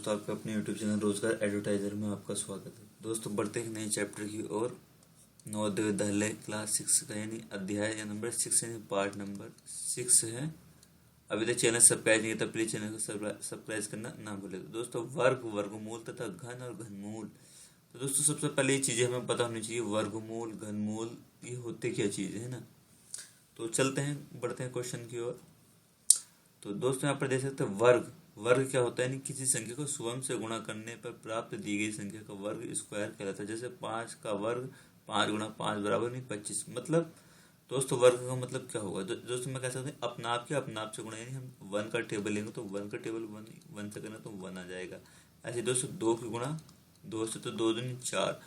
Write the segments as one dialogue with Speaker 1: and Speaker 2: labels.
Speaker 1: दोस्तों, आपके अपने यूट्यूब चैनल रोजगार एडवर्टाइजर में आपका स्वागत है। दोस्तों, बढ़ते हैं नए चैप्टर की ओर। नवोदय विद्यालय क्लास 6 का यानी अध्याय नंबर 6 यानी पार्ट नंबर 6 है। अभी तक चैनल सब्सक्राइब नहीं किया तो प्लीज चैनल को सब्सक्राइब करना ना भूले। तो दोस्तों, वर्गमूल तथा घन और घनमूल। तो दोस्तों, सबसे पहले ये चीजें हमें पता होनी चाहिए, वर्गमूल घनमूल ये होते क्या चीजें है ना। तो चलते हैं, बढ़ते हैं क्वेश्चन की ओर। तो दोस्तों, यहाँ पर देख सकते हैं वर्ग क्या होता है, यानी किसी संख्या को स्वयं से गुणा करने पर प्राप्त दी गई संख्या का वर्ग स्क्वायर कहलाता है। जैसे 5 का वर्ग 5 गुणा 5 बराबर नहीं 25। मतलब दोस्तों, वर्ग का मतलब क्या होगा। दोस्तों, मैं कह सकते हैं अपना आप से गुणा, यानी हम 1 का टेबल लेंगे तो 1 का टेबल 1 से करना तो 1 आ जाएगा। ऐसे दोस्तों 2 की गुणा 2 से तो 2 दूनी 4।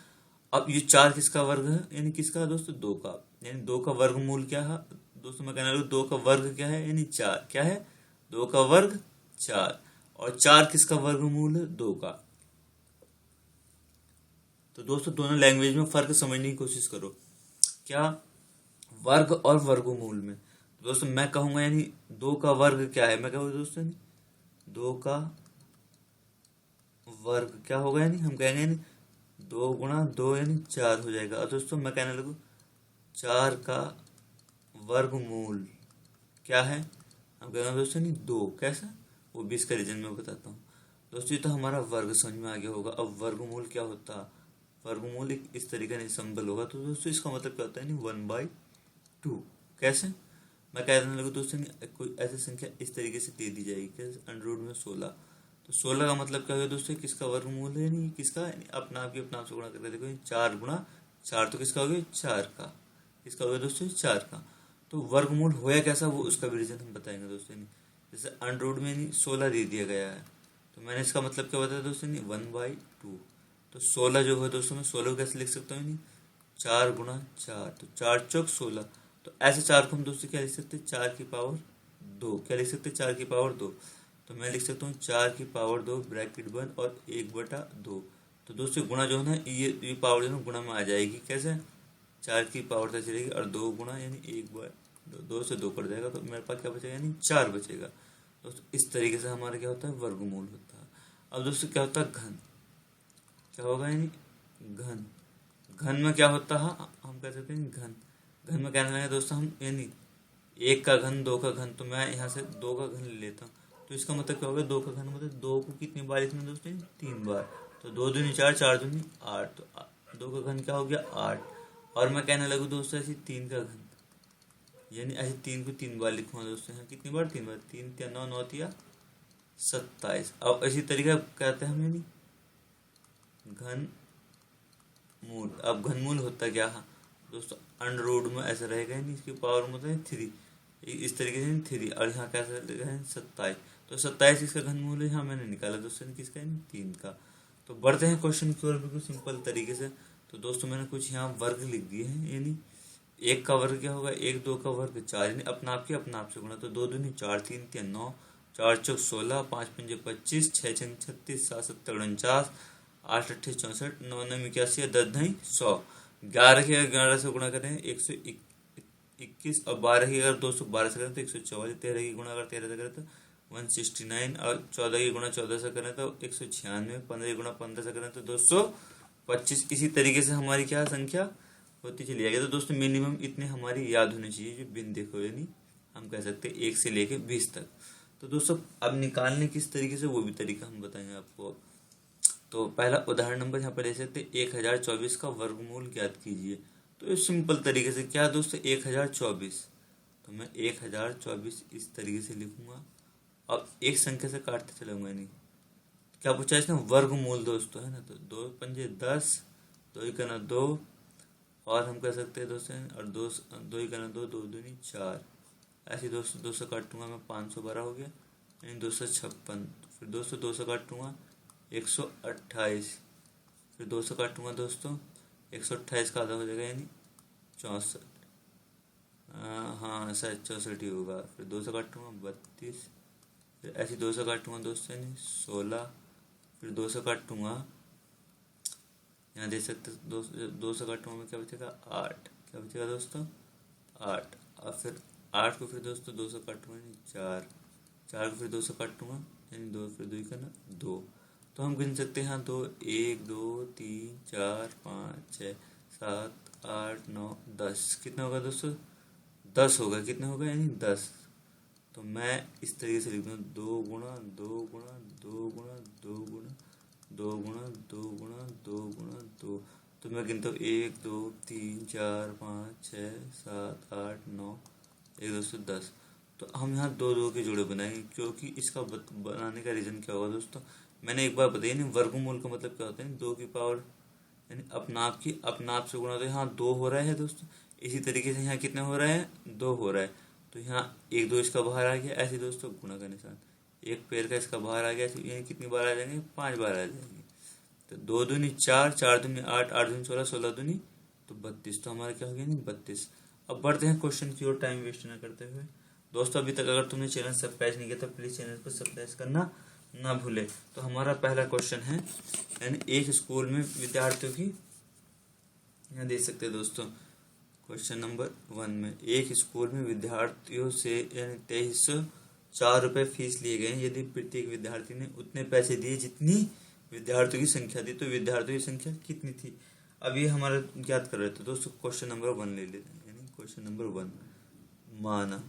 Speaker 1: अब ये 4 किसका वर्ग है, यानी किसका दोस्तों 2 का, यानी 2 का वर्गमूल क्या है। दोस्तों, मैं कहना लूँ 2 का वर्ग क्या है, यानी 4 क्या है, 2 का वर्ग 4। और 4 किसका वर्गमूल है, 2 का। तो दोस्तों, दोनों लैंग्वेज में फर्क समझने की कोशिश करो, क्या वर्ग और वर्गमूल में। तो दोस्तों, मैं कहूंगा यानी 2 का वर्ग क्या है, मैं कहूँगा दोस्तों 2 का वर्ग क्या होगा, यानी हम कहेंगे यानी 2 गुणा 2 यानी 4 हो जाएगा। और दोस्तों, मैं कहने लगूँ 4 का वर्गमूल क्या है, हम कहेंगे दोस्तों 2। कैसा, वो भी इसका रीजन मैं बताता हूँ। दोस्तों, ये तो हमारा वर्ग समझ में आ गया होगा। अब वर्गमूल क्या होता है, वर्गमूल एक इस तरीके का सिंबल होगा। तो दोस्तों, इसका मतलब क्या होता है, 1/2। कैसे, मैं कह देने लगूँ दोस्तों, कोई ऐसी संख्या इस तरीके से दे दी जाएगी, कैसे अंडर में 16। तो 16 का मतलब क्या होगा दोस्तों, किसका वर्गमूल है, यानी किसका, अपना आप से गुणा करके देखो, 4 गुणा 4 तो किसका हो गया, 4 का। किसका हो गया दोस्तों, 4 का। तो वर्गमूल होया कैसा, वो उसका भी रीजन हम बताएंगे दोस्तों। जैसे अंडर में 16 दे दिया गया है, तो मैंने इसका मतलब क्या बताया दोस्तों, 1/2। तो 16 जो है दोस्तों, मैं 16 को कैसे लिख सकता हूँ, 4 गुणा 4 तो 4 चौक 16। तो ऐसे 4 को हम दोस्तों क्या लिख सकते हैं, 4 की पावर 2। क्या लिख सकते हैं, 4 की पावर 2। तो मैं लिख सकता हूँ 4 की पावर 2 ब्रैकेट बंद और 1/2। तो दोस्तों, गुणा जो है ना, ये पावर जो है गुणा में आ जाएगी। कैसे, 4 की पावर तक चलेगी और 2 गुणा यानी 1/2 से 2 कट जाएगा, तो मेरे पास क्या बचेगा, यानी 4 बचेगा। दोस्तों, इस तरीके से हमारा क्या होता है, वर्गमूल होता है। अब दोस्तों, क्या होता है घन, क्या होगा, यानी घन। घन में क्या होता है, हम कह सकते हैं घन में कहने लगे दोस्तों हम, यानी 1 का घन 2 का घन। तो मैं यहाँ से 2 का घन ले लेता हूँ। तो इसका मतलब क्या होगा, 2 का घन मतलब 2 को कितनी बार लिखना दोस्तों, 3 बार। तो 2 दूनी 4, 4 दूनी 8। तो 2 का घन क्या हो गया, 8। और मैं कहने लगूँ दोस्तों ऐसे 3 का घन, यानी ऐसे 3 को 3 बार लिखूंगा दोस्तों, यहाँ कितनी बार, 3 बार। 3 3 9 9 तिया 27। अब इसी तरीके कहते हैं हम, यानी घन मूल। अब घनमूल होता क्या है दोस्तों, अंडर में ऐसा रहेगा, यानी इसकी पावर मतलब 3, इस तरीके से 3। और यहाँ कैसे रहेगा, 27। तो 27 इसका घनमूल है, यहाँ मैंने निकाला दोस्तों किसका, 3 का। तो बढ़ते हैं क्वेश्चन की ओर बिल्कुल सिंपल तरीके से। तो दोस्तों, मैंने कुछ यहाँ वर्ग लिख दिए हैं, यानी 1 का वर्ग क्या होगा, 1 2 का वर्ग 4, यानी अपना आप से गुणा। तो 2 दूनी 4 3 3 9 4 चौक 16 5 पंजे 25 6 छंग 36 7 7 49 8 8 64 9 9 81 10 ढाई 100। 11 की अगर 11 से गुणा करें 121, और 12 की अगर 212 से करें तो 144। 13 की गुणा अगर 13 से करें तो 169, और 14 की गुणा 14 से करें तो 196। 15 की गुणा 15 से करें तो 225। इसी तरीके से हमारी क्या संख्या होती चली जाएगी। तो दोस्तों, मिनिमम इतने हमारी याद होने चाहिए, जो बिन देखो, यानी हम कह सकते हैं 1 से लेके 20 तक। तो दोस्तों, अब निकालने किस तरीके से, वो भी तरीका हम बताएंगे आपको। तो पहला उदाहरण नंबर यहाँ पर ले सकते हैं, 1024 का वर्गमूल ज्ञात कीजिए। तो इस सिंपल तरीके से क्या दोस्तों, 1024। तो मैं 1024 इस तरीके से लिखूंगा। अब एक संख्या से काटते चलूंगा, नहीं क्या पूछा इसने, वर्गमूल दोस्तों है ना। तो 2 पंजे 10, 2 ही करना 2, और हम कह सकते हैं दोस्तों, और 2 ही करना 2, 2 दूनी 4। ऐसे दोस्तों 200 काटूंगा मैं, 512 हो गया, यानी 256। फिर दोस्तों 200 काटूंगा 128। फिर 200 काटूंगा दोस्तों 128 का आधा हो जाएगा, यानी 64। हाँ शायद 64 ही होगा। फिर 200 काटूंगा 32। फिर ऐसे 200 काटूंगा दोस्तों, यानी 16। फिर 200 काटूंगा, यहाँ देख सकते 200 काटूंगा में क्या बचेगा, 8। क्या बचेगा दोस्तों, 8। और फिर 8 को फिर दोस्तों 200 काटूंगा, यानी 4। 4 को फिर 200 काटूंगा, यानी 2, फिर 2 करना 2। तो हम गिन सकते हैं। हाँ, दो, 1 2 3 4 5 6 7 8 9 10। कितना होगा दोस्तों? 10 होगा। कितना होगा? यानी 10। तो मैं इस तरीके से लिख दूँ, 2 गुणा 2 गुणा 2 गुणा 2 गुणा 2 गुणा 2 गुणा 2 गुणा 2। तो मैं गिनता हूँ, 1 2 3 4 5 6 7 8 9, 1 2 से 10। तो हम यहाँ दो दो के जोड़े बनाएंगे, क्योंकि इसका बनाने का रीज़न क्या होगा दोस्तों, मैंने एक बार बताया नहीं, वर्गमूल का मतलब क्या होता है? 2 की पावर यानी अपना आप से गुणा। तो यहाँ 2 हो रहा है दोस्तों। इसी तरीके से यहाँ कितना हो रहा है? 2 हो रहा है। तो यहाँ 1 2 इसका बाहर आ गया, ऐसे दोस्तों गुणा का निशान। एक पैर का इसका बाहर आ गया, ऐसे यहाँ कितनी बार आ जाएंगे? 5 बार आ जाएंगे। तो 2 दूनी 4, 4 दूनी 8, 8 दूनी 16, 16 दूनी तो 32। तो हमारा क्या हो गया? नहीं 32। अब बढ़ते हैं क्वेश्चन की ओर, टाइम वेस्ट ना करते हुए। दोस्तों अभी तक अगर तुमने चैनल सब्सक्राइब नहीं किया तो प्लीज़ चैनल को सब्सक्राइब करना ना भूले। तो हमारा पहला क्वेश्चन है, यानी एक स्कूल में विद्यार्थियों की, यहाँ देख सकते हैं दोस्तों, क्वेश्चन नंबर 1 में, एक स्कूल में विद्यार्थियों से यानी 2304 रुपये फीस लिए गए। यदि प्रत्येक विद्यार्थी ने उतने पैसे दिए जितनी विद्यार्थियों की संख्या थी, तो विद्यार्थियों की संख्या कितनी थी? अब ये हमारा ज्ञात कर रहे थे दोस्तों। क्वेश्चन नंबर 1 ले लेते हैं, यानी क्वेश्चन नंबर 1, माना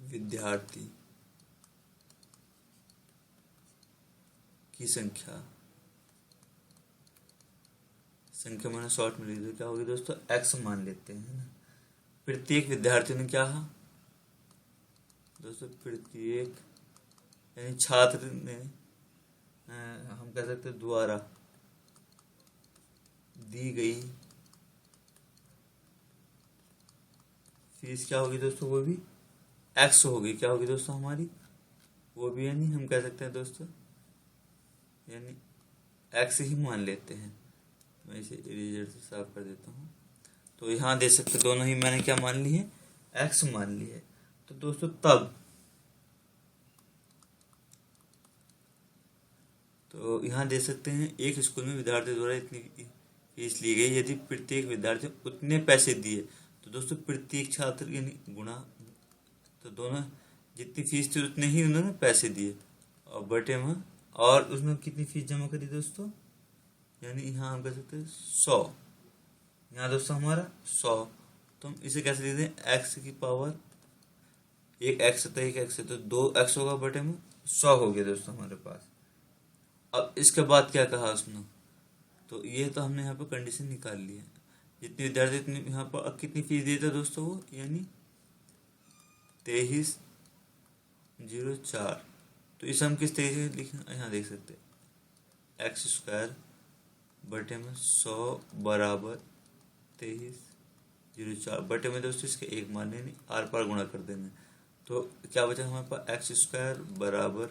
Speaker 1: विद्यार्थी की संख्या मैंने शॉर्ट में लिख दिया, क्या होगी दोस्तों? x मान लेते हैं ना। प्रत्येक विद्यार्थी ने क्या कहा दोस्तों? प्रत्येक यानी छात्र ने, हम कह सकते हैं द्वारा दी गई फीस क्या होगी दोस्तों? वो भी x होगी। क्या होगी दोस्तों हमारी? वो भी यानी हम कह सकते हैं दोस्तों, यानी x ही मान लेते हैं। मैं इसे इरेजर से साफ कर देता हूँ। तो यहाँ देख सकते दोनों ही मैंने क्या मान ली है? x मान ली है। तो दोस्तों तब तो यहाँ देख सकते हैं, एक स्कूल में विद्यार्थी द्वारा इतनी फीस ली गई। यदि प्रत्येक विद्यार्थी उतने पैसे दिए, तो दोस्तों प्रत्येक छात्र यानी गुणा, तो दोनों जितनी फीस थी उतने ही उन्होंने पैसे दिए और बटे में, और उसमें कितनी फीस जमा करी दोस्तों? यानी यहाँ हम कह सकते हैं 100। यहाँ दोस्तों हमारा 100। तो हम इसे कैसे लिखते हैं? x की पावर, एक x है तो एक x है, तो 2x होगा बटे में 100 हो गया दोस्तों हमारे पास। अब इसके बाद क्या कहा उसने? तो ये तो हमने यहाँ पर कंडीशन निकाल ली है। जितने विद्यार्थी इतनी यहाँ पर कितनी फीस दिए थे दोस्तों? वो यानी 2304। तो इसे हम किस तरीके से लिखें? यहाँ देख सकते हैं, x² बटे में 100 बराबर 2304 बटे में दोस्तों इसके एक मान लेंगे, आर पार गुणा कर देंगे। तो क्या बचा हमारे पास? x² बराबर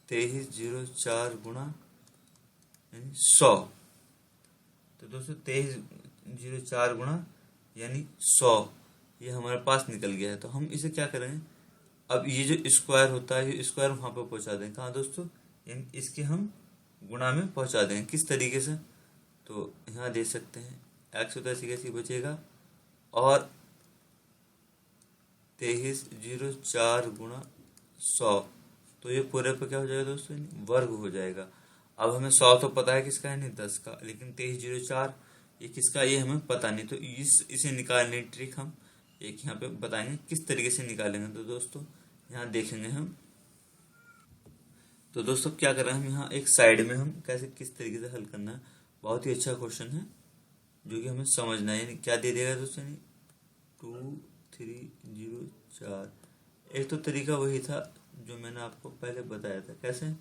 Speaker 1: 2304 गुणा यानी 100। तो दोस्तों 2304 गुणा यानी 100, ये हमारे पास निकल गया है। तो हम इसे क्या करेंगे? अब ये जो स्क्वायर होता है, ये स्क्वायर वहाँ पर पहुँचा दें। कहाँ दोस्तों? यानी इसके हम गुणा में पहुँचा देंगे। किस तरीके से? तो यहाँ देख सकते हैं, x होता है कैसे बचेगा, और 2304 गुणा 100, तो ये पूरे पर क्या हो जाएगा दोस्तों? वर्ग हो जाएगा। अब हमें 100 तो पता है किसका है, नहीं 10 का, लेकिन 2304 ये किसका, ये हमें पता नहीं। तो इसे निकालने की ट्रिक हम एक यहाँ पे बताएंगे किस तरीके से निकालेंगे। तो दोस्तों यहाँ देखेंगे हम, तो दोस्तों क्या कर रहे हैं हम, यहाँ एक साइड में हम कैसे किस तरीके से हल करना है। बहुत ही अच्छा क्वेश्चन है जो कि हमें समझना है। यानी क्या दे देगा दोस्तों? 2304। एक तो तरीका वही था जो मैंने आपको पहले बताया था, कैसे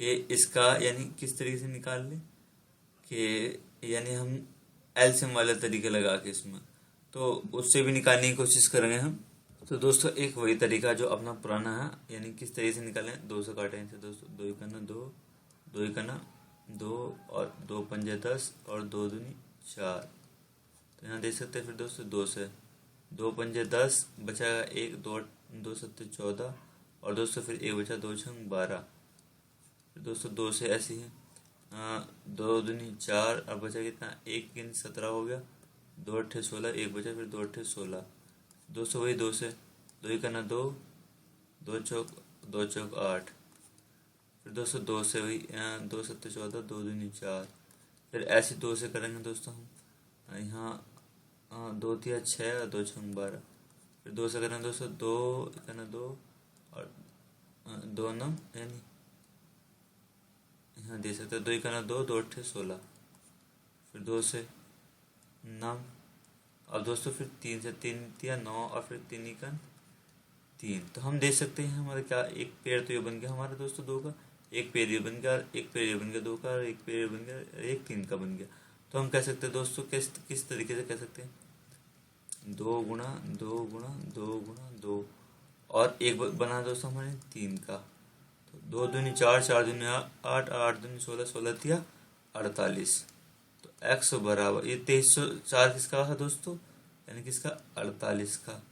Speaker 1: कि इसका यानी किस तरीके से निकाल ले, कि यानी हम एलसीएम वाला तरीका लगा के इसमें, तो उससे भी निकालने की कोशिश करेंगे हम। तो दोस्तों एक वही तरीका जो अपना पुराना है, यानी किस तरीके से निकालें, 2 से काटें इसे दोस्तों, 2 1 2, 2 1 2, और 2 5 10, और 2 दूनी 4। तो यहाँ देख सकते हैं फिर दोस्तों 2 से 2 5 10 बचा 1, 2 2 7 14, और दोस्तों फिर 1 बचा, 2 6 12। फिर दोस्तों 2 से ऐसी है, 2 दूनी 4, और बचा कितना? 1 3 17 हो गया, 2 8 16, 1 बचा, फिर 2 8 16। दोस्तों वही 2 से 2 1 2, दो चौक 8। फिर दोस्तों दो से वही 2 7 14, 2 दूनी 4। फिर ऐसे दो से करेंगे दोस्तों हम यहाँ 2 3 6 और 2 6 12। फिर दो से करेंगे दोस्तों 2 और 2 9 यानी यहाँ दे सकते हैं 2 2 8 16। फिर 2 से 9। अब दोस्तों फिर 3 से 3 3 9 और फिर 3 तो हम देख सकते हैं हमारे क्या एक पेड़ तो ये बन गया हमारे दोस्तों 2 का, एक पेड़ ये बन गया, एक पेड़ ये बन गया 2 का, और एक पेड़ ये बन गया, एक 3 का बन गया। तो हम कह सकते हैं दोस्तों किस तरीके से कह सकते हैं 2 गुणा 2 गुणा 2 गुणा 2 और एक बना दोस्तों हमारे 3 का। तो 2 दूनी 4, 4 दूनी 8, 8 दूनी 16, 16 तिया 48। तो x बराबर ये 2304 किसका है दोस्तों, यानी किसका 48 का,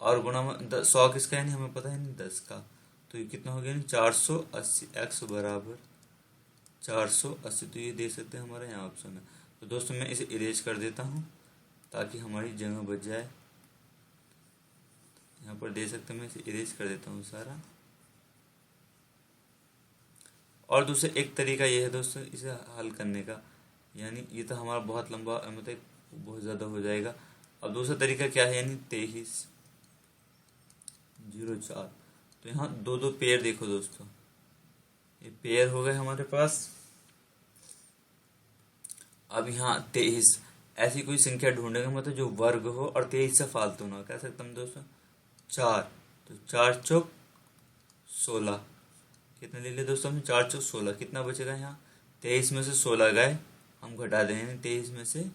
Speaker 1: और गुणा में 100 किसका यानी हमें पता है नहीं 10 का। तो ये कितना हो गया यानी 480, x बराबर 480। तो ये दे सकते हैं हमारा यहाँ ऑप्शन है। तो दोस्तों मैं इसे इरेज कर देता हूँ ताकि हमारी जगह बच जाए। यहाँ पर दे सकते हैं, मैं इसे इरेज कर देता हूँ सारा। और दूसरा एक तरीका ये है दोस्तों इसे हल करने का, यानी ये तो हमारा बहुत लंबा मतलब बहुत ज़्यादा हो जाएगा। अब दूसरा तरीका क्या है, यानी 2304। तो यहाँ दो दो पेयर देखो दोस्तों, ये पेयर हो गए हमारे पास। अब यहाँ 23 ऐसी कोई संख्या ढूंढेंगे मतलब जो वर्ग हो और 23 से फालतू ना, कह सकते हम दोस्तों 4। तो 4 चौक 16 कितने ले लिया दोस्तों हमने 4 चौक 16। कितना बचेगा यहाँ 23 में से 16 गए, हम घटा देंगे 23 में से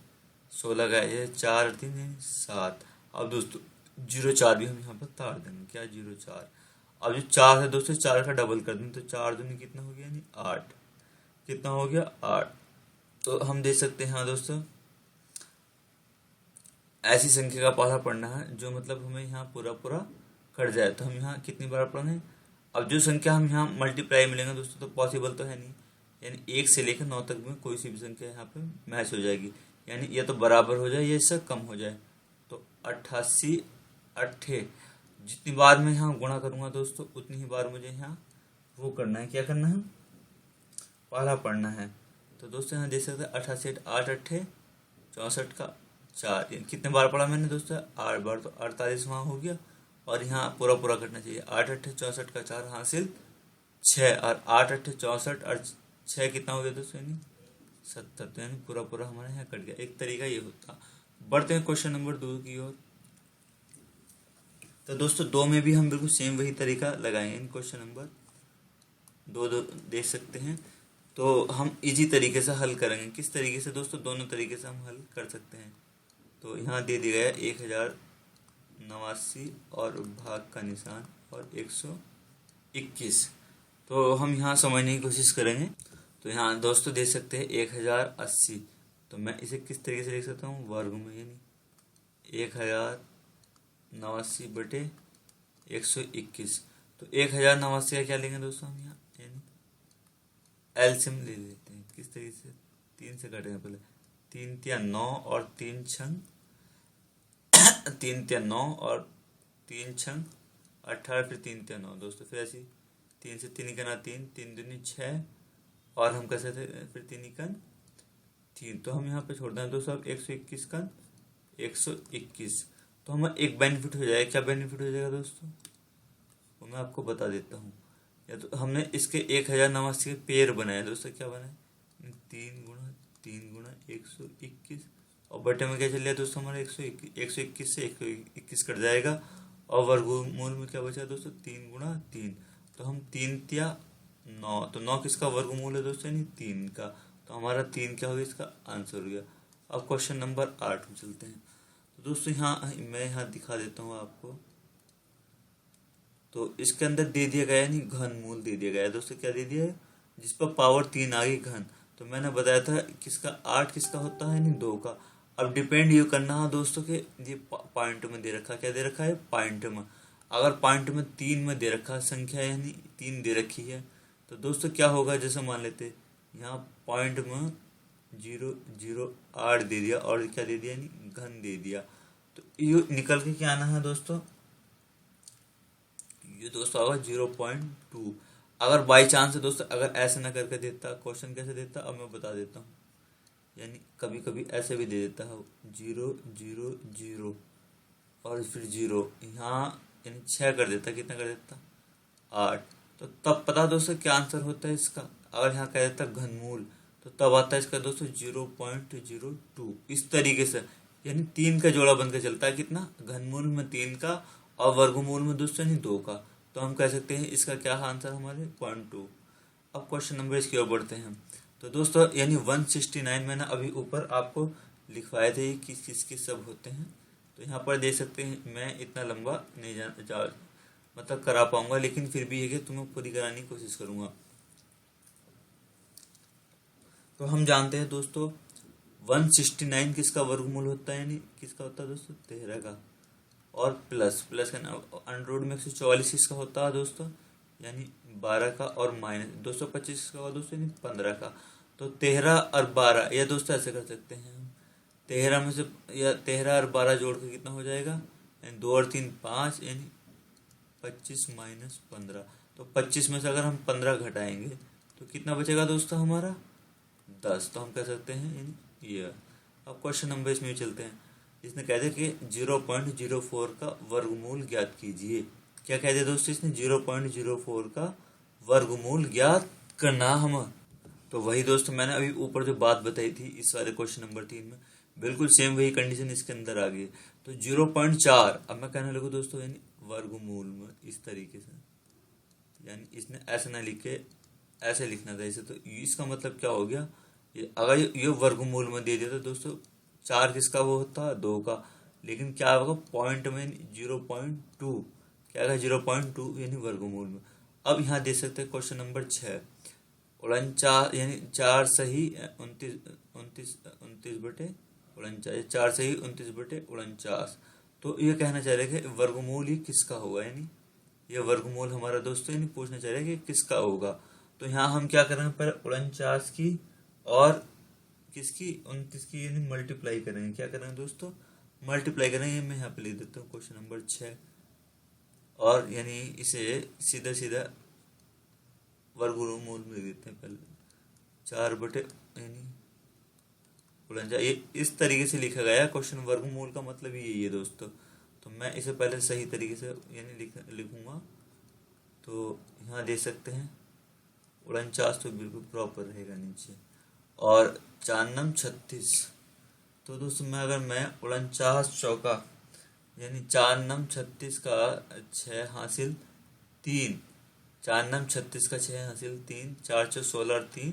Speaker 1: 16 गए, ये 4 और 3 7। अब दोस्तों 0 4 भी हम यहाँ पर तार देंगे, क्या 0 4। अब जो 4 है दोस्तों 4 का डबल कर देंगे, तो 4 दूनी कितना हो गया यानी 8। कितना हो गया 8। तो हम देख सकते हैं हाँ दोस्तों ऐसी संख्या का पहला पढ़ना है जो मतलब हमें यहाँ पूरा पूरा कट जाए। तो हम यहाँ कितनी बार पढ़ें, अब जो संख्या हम यहाँ मल्टीप्लाई मिलेंगे दोस्तों तो पॉसिबल तो है नहीं, यानी 1 से लेकर 9 तक में कोई सी भी संख्या यहाँ पे मैच हो जाएगी, यानी या तो बराबर हो जाए या इससे कम हो जाए। तो 88 8 जितनी बार मैं यहाँ गुणा करूँगा दोस्तों उतनी ही बार मुझे यहाँ वो करना है, क्या करना है पहला पढ़ना है। तो दोस्तों यहाँ देख सकते हैं 88 8 8 64 का 4, कितने बार पढ़ा मैंने दोस्तों 8 बार, तो 48 वहाँ हो गया। और यहाँ पूरा पूरा करना चाहिए 8 8 64 का 4 हासिल 6, और 8 8 64 और 6 कितना हो गया दोस्तों यानी 70। तो यानी पूरा पूरा हमारे यहाँ कट गया। एक तरीका ये होता। बढ़ते हैं क्वेश्चन नंबर 2 की ओर। तो दोस्तों 2 में भी हम बिल्कुल सेम वही तरीका लगाएंगे। इन क्वेश्चन नंबर 2 देख सकते हैं, तो हम इजी तरीके से हल करेंगे। किस तरीके से दोस्तों, दोनों तरीके से हम हल कर सकते हैं। तो यहाँ दे दिया गया 1089 और भाग का निशान और 121। तो हम यहाँ समझने की कोशिश करेंगे। तो यहाँ दोस्तों देख सकते हैं 1080, तो मैं इसे किस तरीके से लिख सकता हूँ वर्ग में, यानी 1089 बटे 121। तो 1089 का क्या लेंगे दोस्तों हम यहाँ, यानी एलसीएम ले लेते हैं। किस तरीके से 3 से काटेंगे पहले, 3 तिया 9 और 3 छंग 3 तिया 9 और 3 छंग 18, फिर 3 तिया 9 दोस्तों। फिर ऐसी 3 से 3 निकलना 3, 3 दूनी 6 और हम कैसे थे फिर 3 निकल 3। तो हम यहाँ पे छोड़ दें दोस्तों अब 121 का 121। तो हमें एक बेनिफिट हो जाएगा। क्या बेनिफिट हो जाएगा दोस्तों, वो मैं आपको बता देता हूँ। या तो हमने इसके 1089 के पेयर बनाए दोस्तों, क्या बनाए 3 गुणा 121, और बटे में क्या चल गया दोस्तों हमारा 121 से 121 कट जाएगा, और वर्गमूल में क्या बचा दोस्तों 3 गुणा 3। तो हम 3 तिया 9, तो 9 किसका वर्गमूल है दोस्तों यानी 3 का। तो हमारा 3 क्या हो गया, इसका आंसर हो गया। अब क्वेश्चन नंबर 8 में चलते हैं। तो दोस्तों यहाँ मैं यहाँ दिखा देता हूँ आपको। तो इसके अंदर दे दिया गया यानी घन मूल दे दिया गया है दोस्तों। क्या दे दिया है, जिस पर पावर 3 आ गई घन। तो मैंने बताया था किसका 8 किसका होता है यानी 2 का। अब डिपेंड ये करना है दोस्तों कि ये पॉइंट में दे रखा, क्या दे रखा है पॉइंट में। अगर पॉइंट में 3 में दे रखा संख्या यानी 3 दे रखी है, तो दोस्तों क्या होगा, जैसे मान लेते यहाँ पॉइंट में 0 0 8 दे दिया और क्या दे दिया यानी घन दे दिया। तो ये निकल के क्या आना है दोस्तों, ये दोस्तों होगा 0.2। अगर बाई चांस है दोस्तों, अगर ऐसे ना करके देता, क्वेश्चन कैसे देता अब मैं बता देता हूँ। यानी कभी कभी ऐसे भी दे देता है 0 0 0 और फिर 0 यहाँ, यानी 6 कर देता, कितना कर देता 8। तो तब पता दोस्तों क्या आंसर होता है इसका। अगर यहाँ कह देता घनमूल तो तब आता है इसका दोस्तों 0.02। इस तरीके से यानी 3 का जोड़ा बनकर चलता है, कितना घनमूल में 3 का और वर्गमूल में दोस्तों यानी 2 का। तो हम कह सकते हैं इसका क्या आंसर हमारे 0.2। अब क्वेश्चन नंबर इसकी ओर बढ़ते हैं। तो दोस्तों यानी 169 मैंने अभी ऊपर आपको लिखवाए थे किस किस किस सब होते हैं। तो यहाँ पर देख सकते हैं, मैं इतना लंबा नहीं मतलब करा पाऊंगा, लेकिन फिर भी है कि तुम्हें पूरी कराने की कोशिश करूंगा। तो हम जानते हैं दोस्तों 169 किसका वर्गमूल होता है, यानी किसका होता है दोस्तों 13 का। और प्लस प्लस का अंडर रूट में 144 किसका होता है दोस्तों, यानी 12 का। और माइनस 225 किसका होगा दोस्तों, यानी 15 का। तो 13 और 12 या दोस्तों ऐसे कर सकते हैं हम, 13 में से या 13 और 12 जोड़ के कितना हो जाएगा, यानी 2 और 3 5, यानी 25 माइनस 15। तो 25 में से अगर हम 15 घटाएंगे तो कितना बचेगा दोस्तों हमारा 10। तो हम कह सकते हैं यानी ये। अब क्वेश्चन नंबर इसमें चलते हैं। इसने कह दिया कि 0.04 का वर्गमूल ज्ञात कीजिए। क्या कह दिया दोस्तों इसने, 0.04 का वर्गमूल ज्ञात करना हम। तो वही दोस्तों मैंने अभी ऊपर जो बात बताई थी इस वाले क्वेश्चन नंबर 3 में, बिल्कुल सेम वही कंडीशन इसके अंदर आ गई। तो 0.4 अब मैं कहने लगूँ दोस्तों यानी वर्गमूल में इस तरीके से, यानी इसने ऐसे ना लिखे, ऐसे लिखना था इसे। तो इसका मतलब क्या हो गया, अगर ये वर्गमूल में दे दिया तो दोस्तों 4 किसका वो होता है 2 का, लेकिन क्या होगा पॉइंट में 0.2, क्या है 0.2 यानी वर्गमूल में। अब यहाँ दे सकते हैं क्वेश्चन नंबर 6, 49 यानी 4 सही 29 बटे 49, 4 सही 29/49। तो ये कहना चाह रहे कि वर्गमूल ही किसका होगा, यानी ये वर्गमूल हमारा दोस्तों यानी पूछना चाह रहे हैं कि किसका होगा। तो यहाँ हम क्या करेंगे, पर 49 की और किसकी 29 की यानी मल्टीप्लाई करेंगे। क्या करेंगे दोस्तों, मल्टीप्लाई करेंगे। मैं यहाँ पे लिख देता हूँ क्वेश्चन नंबर 6, और यानी इसे सीधा सीधा वर्गमूल में लिख देते हैं पहले 4 बटे यानी 49। ये इस तरीके से लिखा गया क्वेश्चन, वर्गमूल का मतलब यही है दोस्तों। तो मैं इसे पहले सही तरीके से यानी लिखूंगा। तो यहाँ दे सकते हैं 49 तो बिल्कुल प्रॉपर रहेगा नीचे, और 4 36। तो दोस्तों अगर मैं 49 चौका यानी 4 36 का 6 हासिल 3, 4 36 का 6 हासिल 3, 4 4 16 और 3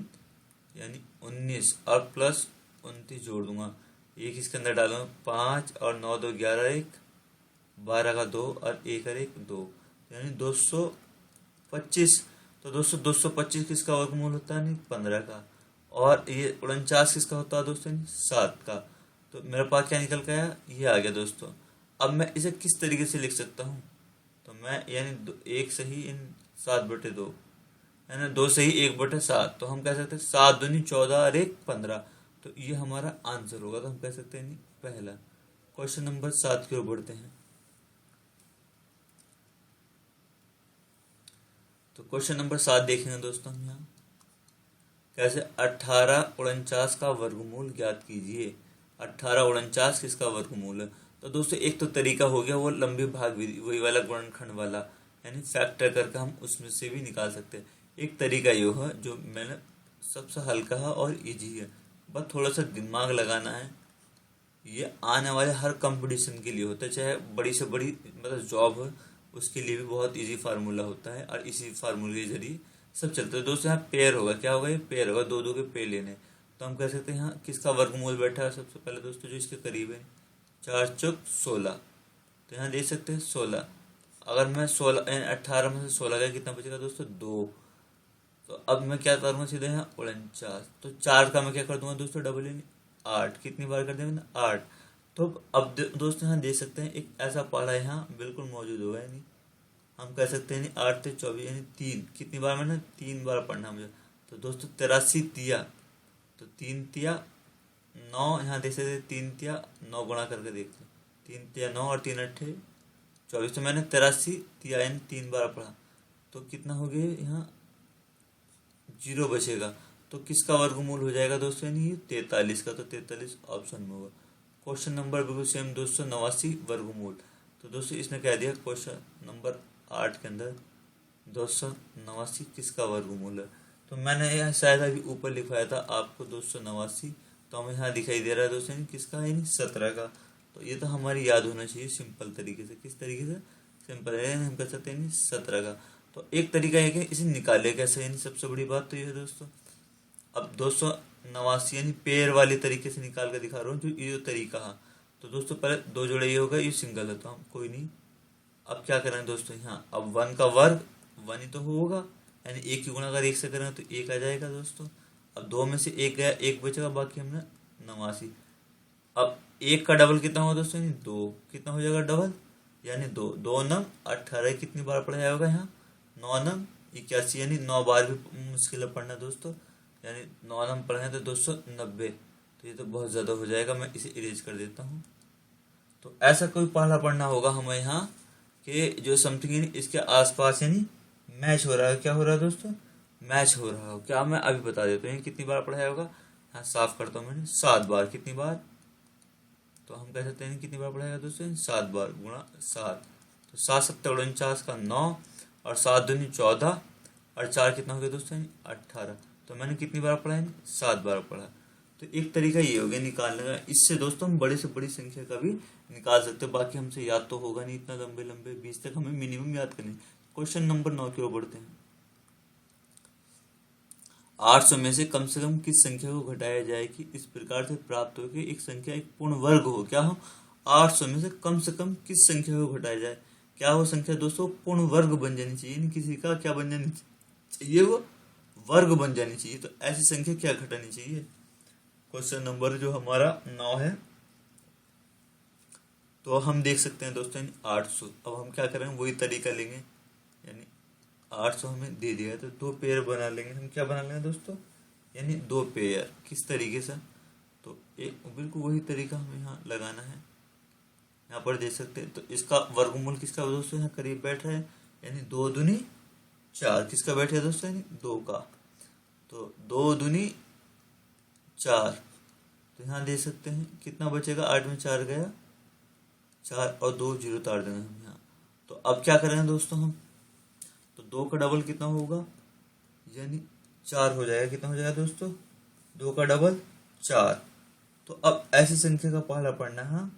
Speaker 1: यानी 19, और प्लस 29 जोड़ दूंगा। एक इसके अंदर डालूंगा 5 और 9 2 11 1 12 का 2 और 1 और 1 2, यानी 225। तो दोस्तों 225 किसका वर्गमूल होता है, नहीं 15 का। और ये 49 किसका होता है दोस्तों, 7 का। तो मेरे पास क्या निकल के आया, ये आ गया दोस्तों। अब मैं इसे किस तरीके से लिख सकता हूँ, तो मैं यानी 1 सही 7/2, यानी 2 सही 1/7। तो हम कह सकते हैं 7 दूनी 14 और 1 15। तो ये हमारा आंसर होगा। तो हम कह सकते हैं नहीं पहला। क्वेश्चन नंबर 7 की ओर बढ़ते हैं। तो क्वेश्चन नंबर 7 देखेंगे दोस्तों हम यहाँ कैसे, 18 49 का वर्गमूल ज्ञात कीजिए। 18 49 किसका वर्गमूल है। तो दोस्तों एक तो तरीका हो गया वो लंबी भाग विधि, वही वाला गुणनखंड वाला, यानी फैक्टर करके हम उसमें से भी निकाल सकते हैं। एक तरीका ये है जो मैंने सबसे हल्का है और इजी है, बस थोड़ा सा दिमाग लगाना है। ये आने वाले हर कंपटीशन के लिए होता है, चाहे बड़ी से बड़ी मतलब जॉब हो उसके लिए भी बहुत इजी फार्मूला होता है, और इसी फार्मूले के जरिए सब चलता है दोस्तों। यहाँ पेयर होगा, क्या होगा, ये पेयर होगा, 2 2 के पेयर लेने। तो हम कह सकते हैं यहाँ किसका वर्गमूल बैठा है सबसे पहले दोस्तों, जो इसके करीब है 4 चौक 16। तो यहाँ देख सकते हैं 16। अगर मैं 16 18 में से 16 गया कितना बचेगा दोस्तों 2। तो अब मैं क्या करूँगा सीधे यहाँ 49। तो 4 का मैं क्या कर दूंगा दोस्तों डबल, यानी 8। कितनी बार कर देंगे ना 8। तो अब दोस्तों यहाँ देख सकते हैं एक ऐसा पहाड़ा यहाँ बिल्कुल मौजूद होगा, यानी हम कह सकते हैं 8 से 24 यानी 3। कितनी बार मैंने 3 बार पढ़ना मुझे। तो दोस्तों 83 तिया, तो 3 तिया 9। यहाँ देख सकते 3 तिया 9 गुणा करके देखते हैं, 3 तिया 9 और 3 अट्ठे 24, तो मैंने 83 दिया यानी 3 बार पढ़ा, तो कितना हो गया यहाँ 0 बचेगा। तो किसका वर्गमूल हो जाएगा दोस्तों, यानी ये 43 का, तो 43 ऑप्शन में होगा। क्वेश्चन नंबर बिल्कुल सेम दोस्तों, 89 वर्गमूल। तो दोस्तों इसने कह दिया क्वेश्चन नंबर 8 के अंदर 289 किसका वर्गमूल है। तो मैंने यहाँ शायद अभी ऊपर लिखवाया था आपको 289, तो हमें यहाँ दिखाई दे रहा है दोस्तों यानी किसका, यानी 17 का। तो ये तो हमारी याद होना चाहिए सिंपल तरीके से। किस तरीके से, सिंपल है, हम कह सकते हैं 17 का। तो एक तरीका है कि इसे निकाले कैसे, यानी सबसे बड़ी बात तो ये है दोस्तों। अब 289 यानी पेयर वाले तरीके से निकाल कर दिखा रहा हूँ, जो ये तरीका है। तो दोस्तों पहले 2 जोड़े ये होगा, ये सिंगल है तो हम कोई नहीं। अब क्या करें दोस्तों, यहाँ अब 1 का वर्ग 1 ही तो होगा, यानी 1 की गुणा अगर 1 से करें तो 1 आ जाएगा दोस्तों। अब 2 में से 1 गया, 1 बचेगा, बाकी हमने 89। अब 1 का डबल कितना होगा दोस्तों, यानी 2, कितना हो जाएगा डबल, यानी 2, 2 नंग 18, कितनी बार पढ़ा जाएगा यहाँ, 9 नंग 81, यानी 9 बार भी मुश्किल है पढ़ना दोस्तों, यानी 9 नंग पढ़े तो 290। तो ये तो बहुत ज़्यादा हो जाएगा, मैं इसे इरेज कर देता हूँ। तो ऐसा कोई पहला पढ़ना होगा हमें यहाँ कि जो समथिंग इसके आसपास यानी मैच हो रहा है। क्या हो रहा है दोस्तों, मैच हो रहा हो। क्या मैं अभी बता देता हूँ कितनी बार पढ़ाया होगा, हाँ साफ करता हूँ मैंने, 7 बार। कितनी बार, तो हम कह सकते हैं कितनी बार पढ़ाएगा दोस्तों, 7 बार गुणा 7। तो 7 7 49 का 9, और 7 दूनी 14, और 4 कितना हो गया दोस्तों, 18। तो मैंने कितनी बार पढ़ा है, 7 बार पढ़ा। तो एक तरीका ये हो गया निकालने का। इससे दोस्तों हम बड़े से बड़ी संख्या का भी निकाल सकते हैं। बाकी हमसे याद तो होगा नहीं इतना लंबे लंबे, 20 तक हमें मिनिमम याद करनी। क्वेश्चन नंबर 9 की ओर बढ़ते हैं। 800 में से कम किस संख्या को घटाया जाए कि इस प्रकार से प्राप्त हो कि एक संख्या एक पूर्ण वर्ग हो। क्या हो, 800 में से कम किस संख्या को घटाया जाए। क्या वो संख्या दोस्तों पूर्ण वर्ग बन जानी चाहिए, किसी का क्या बन जानी चाहिए, वो वर्ग बन जानी चाहिए। तो ऐसी संख्या क्या घटानी चाहिए। क्वेश्चन नंबर जो हमारा 9 है, तो हम देख सकते हैं दोस्तों 800। अब हम क्या करेंगे, वही तरीका लेंगे, यानी 800 हमें दे दिया तो 2 पेयर बना लेंगे। हम क्या बना लेंगे दोस्तों, यानी 2 पेयर। किस तरीके से, तो एक बिल्कुल वही तरीका हमें यहाँ लगाना है। यहाँ पर देख सकते हैं, तो इसका वर्गमूल किसका दोस्तों यहाँ करीब बैठ रहा है, यानी 2 दूनी 4। किसका बैठ है दोस्तों, यानी 2 का। तो 2 दूनी 4, तो यहाँ देख सकते हैं कितना बचेगा, 8 में 4 गया, 4 और 2 0 तार देंगे हम यहाँ। तो अब क्या करेंगे दोस्तों हम, तो 2 का डबल कितना होगा, यानी 4 हो जाएगा। कितना हो जाएगा दोस्तों, 2 का डबल 4। तो अब ऐसी संख्या का पहला पढ़ना है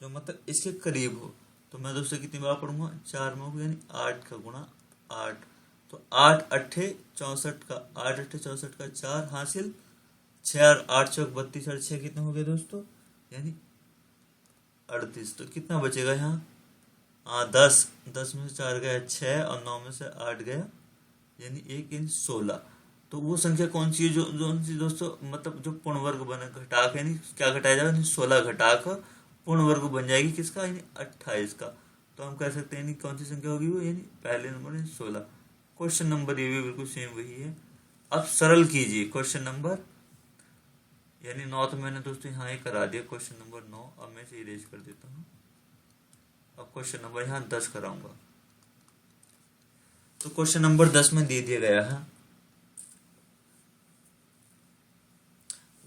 Speaker 1: जो मतलब इसके करीब हो। तो मैं दोस्तों कितनी बार पढ़ूंगा, 4 में होगा, यानी 8 का गुणा 8। तो 8 अट्ठे 64 का, 8 अट्ठे 64 का 4 हासिल, 6 और 8 चौक 32 और 6 कितना हो गया दोस्तों, यानी 38। तो कितना बचेगा यहाँ, 10, 10 में से 4 गया 6, और 9 में से 8 गया, यानी 1, यानी 16। तो वो संख्या कौन सी है, जो सी दोस्तों मतलब जो पूर्ण वर्ग बने, घटाक यानी क्या घटाया जाएगा, 16 घटाक पूर्ण वर्ग बन जाएगी किसका, यानी 28 का। तो हम कह सकते हैं कौन सी संख्या होगी वो, यानी पहले नंबर यानी 16। क्वेश्चन नंबर ये भी बिल्कुल सेम वही है। अब सरल कीजिए क्वेश्चन नंबर, यानी 9 तो मैंने दोस्तों यहाँ ही करा दिया क्वेश्चन नंबर 9। अब मैं इसे इरेज कर देता हूँ। अब क्वेश्चन नंबर यहाँ 10 कराऊंगा। तो क्वेश्चन नंबर 10 में दे दिया गया है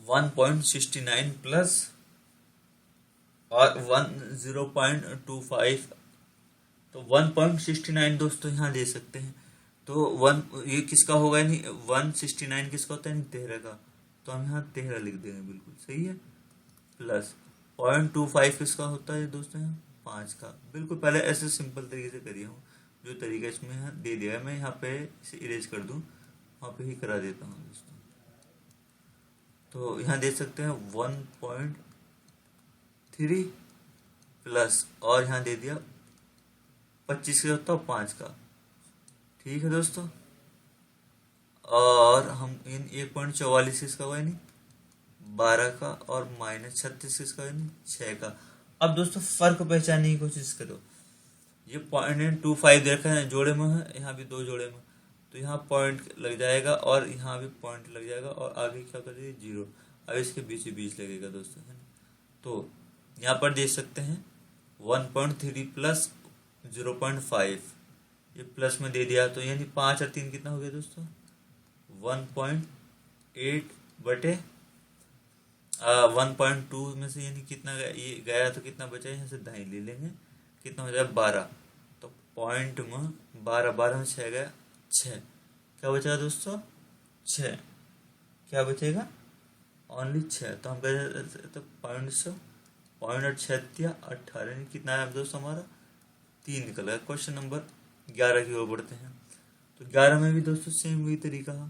Speaker 1: 1.69 प्लस और 0.25। तो 1.69 दोस्तों यहाँ दे सकते हैं। तो 1 ये किसका होगा, यानी 169 किसका होता है, 13 का। तो हम यहाँ 13 लिख देंगे, बिल्कुल सही है। प्लस 0.25 किसका होता है दोस्तों, यहाँ 5 का। बिल्कुल पहले ऐसे सिंपल तरीके से करिए हूँ, जो तरीका इसमें यहाँ दे दिया है। मैं यहाँ पे इसे इरेज कर दूँ, वहाँ पे ही करा देता हूँ दोस्तों। तो यहाँ देख सकते हैं 1.3 प्लस, और यहाँ दे दिया 25 का होता है 5 का। ठीक है दोस्तों। और हम इन 1.44 किसका हुआ, यानी 12 का, और माइनस 36 किसका, यानी 6 का। अब दोस्तों फर्क पहचानने की कोशिश करो। ये 0.25 देखा है, जोड़े में है, यहाँ भी 2 जोड़े में, तो यहाँ पॉइंट लग जाएगा, और यहाँ भी पॉइंट लग जाएगा, और आगे क्या कर दिए 0। अब इसके बीच बीच लगेगा दोस्तों, है ना। तो यहाँ पर देख सकते हैं 1.3 प्लस 0.5, ये प्लस में दे दिया तो यानी 5 और 3 कितना हो गया दोस्तों? 1.8 बटे 1.2 में से यानी कितना गया, ये गया तो कितना बचा, यहाँ से दाई ले लेंगे, कितना हो जाएगा 12। तो पॉइंट में 12, 12 में 6 गया 6, क्या बचेगा दोस्तों? 6, क्या बचेगा? ओनली 6। तो हम कह तो पॉइंट और 6 18, कितना है दोस्तों हमारा? 3 निकल गया। क्वेश्चन नंबर 11 की ओर बढ़ते हैं। तो 11 में भी दोस्तों सेम वही तरीका है।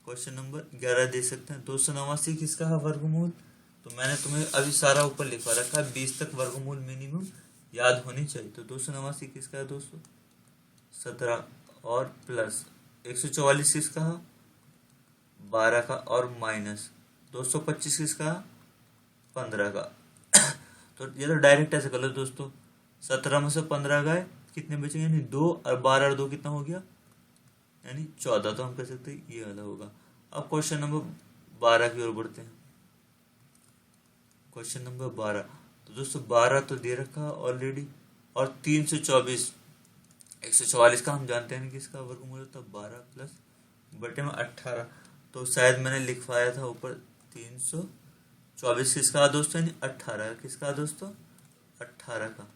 Speaker 1: क्वेश्चन नंबर 11 दे सकते हैं, 289 किसका है वर्गमूल? तो मैंने तुम्हें अभी सारा ऊपर लिखवा रखा है, 20 तक वर्गमूल मिनिमम याद होनी चाहिए। तो 289 किसका है दोस्तों? 17 और प्लस 144 किसका है? 12 का और माइनस 225 किसका? 15 का। तो ये तो डायरेक्ट ऐसे कर लो दोस्तों, 17 में से 15 गए, कितने बचेंगे? यानी 2, और 12 और 2 कितना हो गया? यानी 14। तो हम कह सकते हैं ये वाला होगा। अब क्वेश्चन नंबर 12 की ओर बढ़ते हैं। क्वेश्चन नंबर 12, तो दोस्तों 12 तो दे रखा है ऑलरेडी, और 324, 144 का हम जानते हैं किसका वर्गमूल होता है? 12 प्लस बटे में 18। तो शायद मैंने लिखवाया था ऊपर 324 किसका दोस्तों? यानी 18 किसका दोस्तों? 18 का।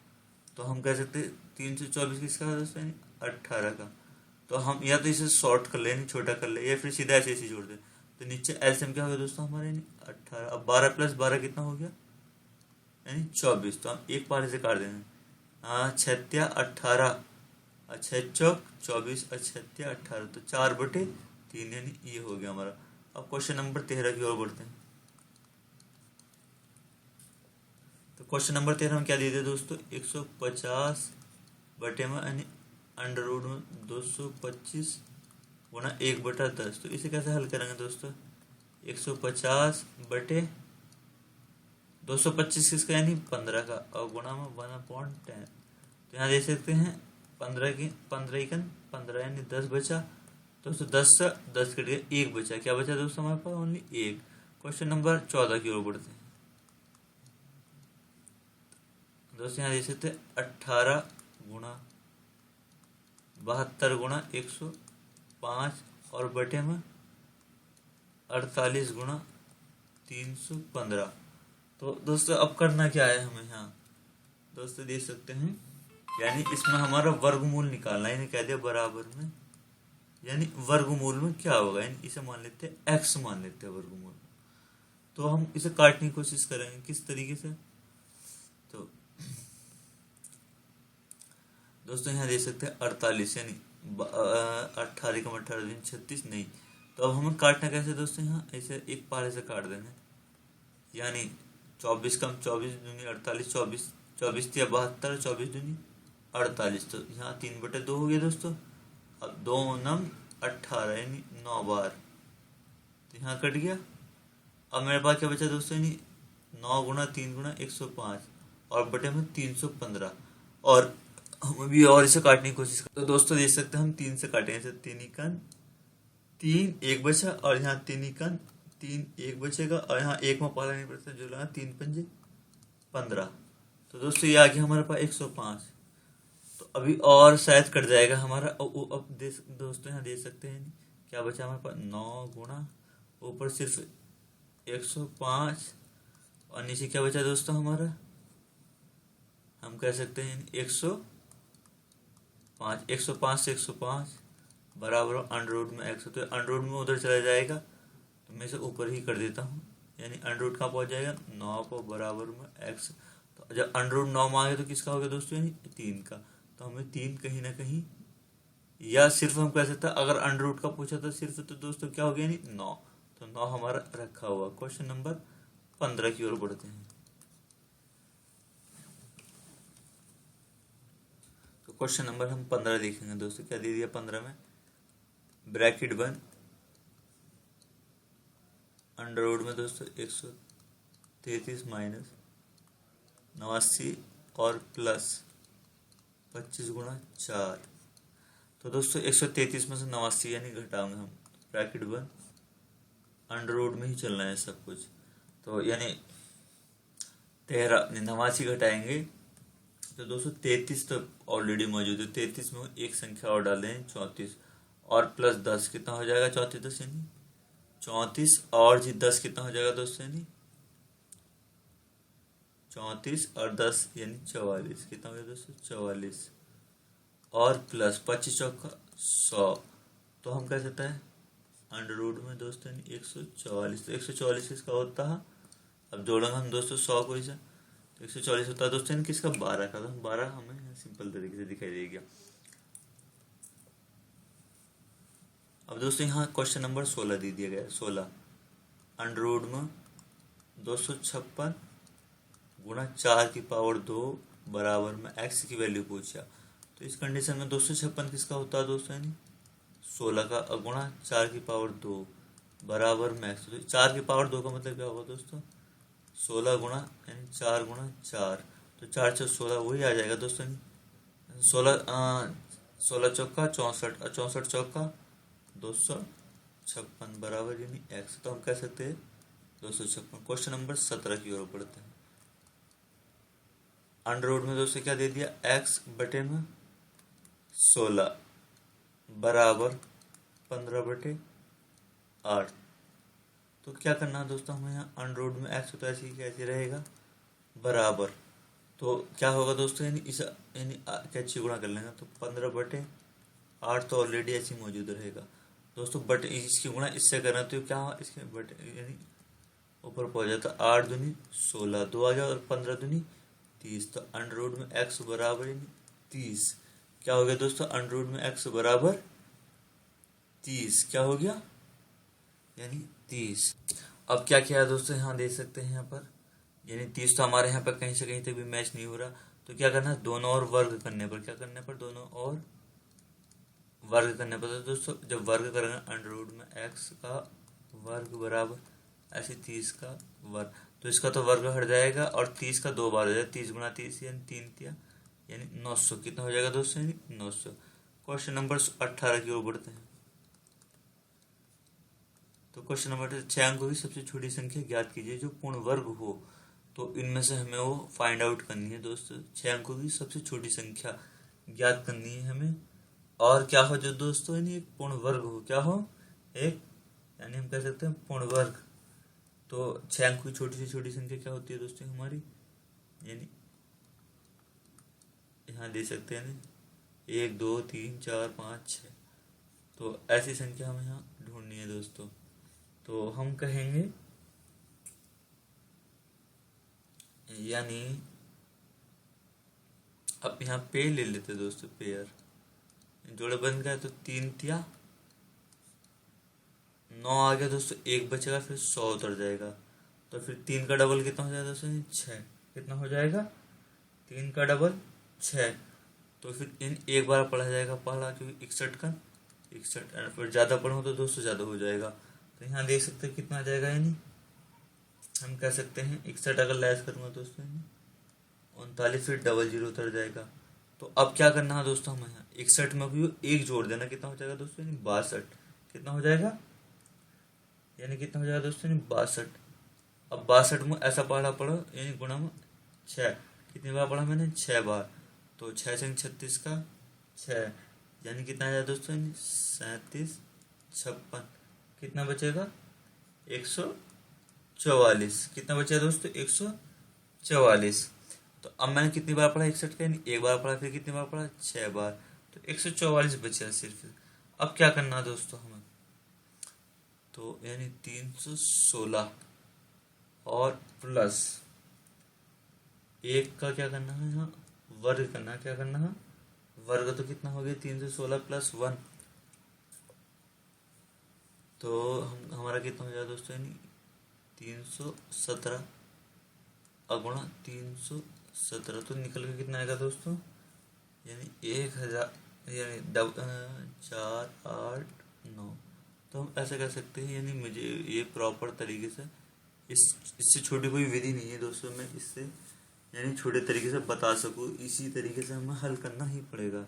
Speaker 1: तो हम कह सकते 324 किसका दोस्तों? यानी 18 का। तो हम या तो इसे शॉर्ट कर ले, यानी छोटा कर ले, या फिर सीधा ऐसे ऐसे जोड़ दे। तो नीचे एलसीएम क्या होगा दोस्तों हमारे? यानी 18। अब 12 प्लस 12 कितना हो गया? यानी 24। तो हम एक पारे से काट देंगे, 6 18, 6 चौक 24, 6 18, तो 4/3, यानी ये हो गया हमारा। अब क्वेश्चन नंबर 13 की ओर बढ़ते हैं। तो क्वेश्चन नंबर 13 में क्या दे दिया दोस्तों? 150 बटे में, यानी अंडर रूट में 225 गुना 1/10। तो इसे कैसे हल करेंगे दोस्तों? 150 बटे 225 किसका? यानी 15 का, और गुणा में 1/10। तो यहाँ देख सकते हैं 15 की 15 यानी 10 बचा दोस्तों। 10 से 10 कट गया, 1 बचा। क्या बचा दोस्तों हमारे पास? ओनली 1। क्वेश्चन नंबर 14 की ओर बढ़ते हैं दोस्तों। यहाँ देख सकते हैं 18 गुणा 72 गुणा 105 और बटे में 48 गुणा 315। तो दोस्तों अब करना क्या है हमें? यहाँ दोस्तों देख सकते हैं, यानी इसमें हमारा वर्गमूल निकालना है। कह दिया बराबर में, यानी वर्गमूल में क्या होगा? यानी इसे मान लेते हैं x मान लेते हैं वर्गमूल। तो हम इसे काटने की कोशिश करेंगे किस तरीके से? तो दोस्तों यहाँ देख सकते हैं 48, यानी 18 का 18 दिन 36 नहीं। तो अब हमें काटना कैसे दोस्तों? यहाँ ऐसे एक पारे से काट देना, यानी 24 कम 24 दूनी 48, 24 24 या 72, 24 दूनी 48। तो यहाँ 3/2 हो गया दोस्तों। अब 2 नम 18, यानी 9 बार, तो यहाँ कट गया। अब मेरे पास क्या बचा दोस्तों? यानी 9 गुणा 3 गुणा 105 और बटे में 315। और हम अभी और इसे काटने की कोशिश करते। तो दोस्तों देख सकते हैं हम 3 से काटेंगे। 3 इकन 3, 1 बचा, और यहाँ 3 इकन 3, 1 बचेगा, और यहाँ 1 में पाला नहीं पड़ता, जो लगा 3 पंजे 15। तो दोस्तों ये आ गया हमारे पास 105। तो अभी और शायद कट जाएगा हमारा। अब दोस्तों यहाँ देख सकते हैं क्या बचा हमारे पास? 9 गुणा ऊपर सिर्फ 105, और नीचे क्या बचा दोस्तों हमारा? हम कह सकते हैं 105। 105 से 105 बराबर अंडर रूट में x। तो अंडर रूट में उधर चला जाएगा, तो मैं इसे ऊपर ही कर देता हूँ, यानी अंडर रूट कहाँ पहुँच जाएगा? 9 को बराबर में x। तो जब अंडर रूट 9 मांगे तो किसका हो गया दोस्तों? यानी 3 का। तो हमें 3 कहीं ना कहीं, या सिर्फ हम कह सकते हैं अगर अंडर रूट का पूछा था सिर्फ, तो दोस्तों क्या हो गया? यानी 9। तो 9 हमारा रखा हुआ। क्वेश्चन नंबर 15 की ओर बढ़ते हैं। तो क्वेश्चन नंबर हम 15 देखेंगे दोस्तों। क्या दे दिया 15 में? ब्रैकेट 1 अंडर रूट में दोस्तों 133 माइनस 89 और प्लस 25 गुणा 4। तो दोस्तों 133 में से 89 यानी घटाएंगे हम। ब्रैकेट 1 अंडर रूट में ही चलना है सब कुछ। तो यानी 13 89 घटाएंगे तो दोस्तों 33 तो ऑलरेडी मौजूद है, 33 में एक संख्या और डाल दें 34 और प्लस 10 कितना हो जाएगा 34 यानी 34 और जी 10 कितना हो जाएगा दोस्तों यानी 34 और 10 यानी 44 कितना हो गया दोस्तों 44 और प्लस 25 चौका 100 तो हम कह सकते हैं अंडर रूट में दोस्तों यानी 144 तो 144 किसका होता है। अब जोड़ेंगे हम दोस्तों 100 को इसे तो 144 होता है दोस्तों यानी किसका 12 का। तो 12 हमें सिंपल तरीके से दिखाई देगा। अब दोस्तों यहाँ क्वेश्चन नंबर 16 दे दिया गया 16 अंडर रूट में 256 गुणा 4 की पावर 2 बराबर में x की वैल्यू पूछा। तो इस कंडीशन में 256 किसका होता है दोस्तों यानी 16 का गुणा 4 की पावर 2 बराबर में x। तो 4 की पावर 2 का मतलब क्या होगा दोस्तों 16 गुणा यानी 4 गुणा 4 तो 4 से 16 वही आ जाएगा दोस्तों यानी 16 चौका 64 और 64 चौका 256 बराबर यानी x। तो हम कह सकते हैं 256। क्वेश्चन नंबर 17 की ओर बढ़ते हैं। अंडर रूट में दोस्तों क्या दे दिया x बटे में 16 बराबर 15/8। तो क्या करना है दोस्तों हमें यहाँ अंडर रूट में x तो ऐसे ही कैसे रहेगा बराबर तो क्या होगा दोस्तों यानी इस यानी कैसे गुणा कर लेंगे तो 15/8 तो ऑलरेडी ऐसे मौजूद रहेगा दोस्तों। बट इसकी गुणा इससे करना तो क्या हुआ इसके बटे यानी ऊपर पहुंच जाता 8 दूनी 16 2 आ गया और 15 दूनी 30। तो अंडर रूट में x बराबर यानी 30 क्या हो गया दोस्तों अंडर रूट में x बराबर 30 क्या हो गया यानी 30। अब क्या किया दोस्तों यहाँ देख सकते हैं यहाँ पर यानी 30 तो हमारे यहाँ पर कहीं से कहीं तक भी मैच नहीं हो रहा। तो क्या करना है दोनों और वर्ग करने पर क्या करने पर दोनों और वर्ग करने पर। तो दोस्तों जब वर्ग करेंगे अंडर रूट में x का वर्ग बराबर ऐसे 30 का वर्ग तो इसका तो वर्ग हट जाएगा और 30 का 2 बार हो जाएगा 30 गुणा 30 यानी 3 तिया यानी 900 कितना हो जाएगा दोस्तों यानी 900। क्वेश्चन नंबर 18 की ओर बढ़ते हैं। तो क्वेश्चन नंबर 6 अंकों की सबसे छोटी संख्या ज्ञात कीजिए जो पूर्ण वर्ग हो। तो इनमें से हमें वो फाइंड आउट करनी है दोस्तों 6 अंकों की सबसे छोटी संख्या ज्ञात करनी है हमें और क्या हो जो दोस्तों यानी एक पूर्ण वर्ग हो क्या हो एक यानी हम कह सकते हैं पूर्ण वर्ग। तो 6 अंकों की छोटी से छोटी संख्या क्या होती है दोस्तों हमारी यानी यहाँ दे सकते हैं 1 2 3 4 5 6 तो ऐसी संख्या हमें यहाँ ढूंढनी है दोस्तों। तो हम कहेंगे यानी अब यहाँ पे ले लेते दोस्तों पेयर जोड़े बन गया तो 3 तिया 9 आ गया दोस्तों 1 बचेगा फिर 100 उतर जाएगा। तो फिर 3 का डबल कितना हो जाएगा दोस्तों 6 कितना हो जाएगा 3 का डबल 6। तो फिर इन एक बार पढ़ा जाएगा पहला क्योंकि 61 का 61 फिर ज़्यादा पढ़ो तो दोस्तों ज़्यादा हो जाएगा। तो यहाँ देख सकते हैं कितना आ जाएगा यानी हम कह सकते हैं 61 अगर लैस करूँगा दोस्तों 39 फिर 00 उतर जाएगा। तो अब क्या करना है दोस्तों हमें यहाँ 61 में भी एक जोड़ देना कितना हो जाएगा दोस्तों यानी 62 कितना हो जाएगा यानी कितना हो जाएगा दोस्तों यानी 62। अब 62 में ऐसा पढ़ा पढ़ो यानी गुणा में 6 कितनी बार पढ़ा मैंने 6 बार तो 6 से 36 का 6 यानी कितना आ जाएगा दोस्तों यानी 37 56 कितना बचेगा 144 कितना बचेगा दोस्तों 144। तो अब मैंने कितनी बार पढ़ा 61 का यानी एक बार पढ़ा फिर कितनी बार पढ़ा 6 बार तो 144 बचा सिर्फ। अब क्या करना है दोस्तों हमें तो यानी 316 और प्लस 1 का क्या करना है यहाँ वर्ग करना है क्या करना है वर्ग तो कितना हो गया 316 प्लस 1 तो हमारा कितना हो जाएगा दोस्तों यानी 317 अगुणा 317 तो निकल के कितना आएगा दोस्तों यानी 1000 यानी 4 8 9। तो हम ऐसा कर सकते हैं यानी मुझे ये प्रॉपर तरीके से इससे छोटी कोई विधि नहीं है दोस्तों मैं इससे यानी छोटे तरीके से बता सकूँ इसी तरीके से हमें हल करना ही पड़ेगा।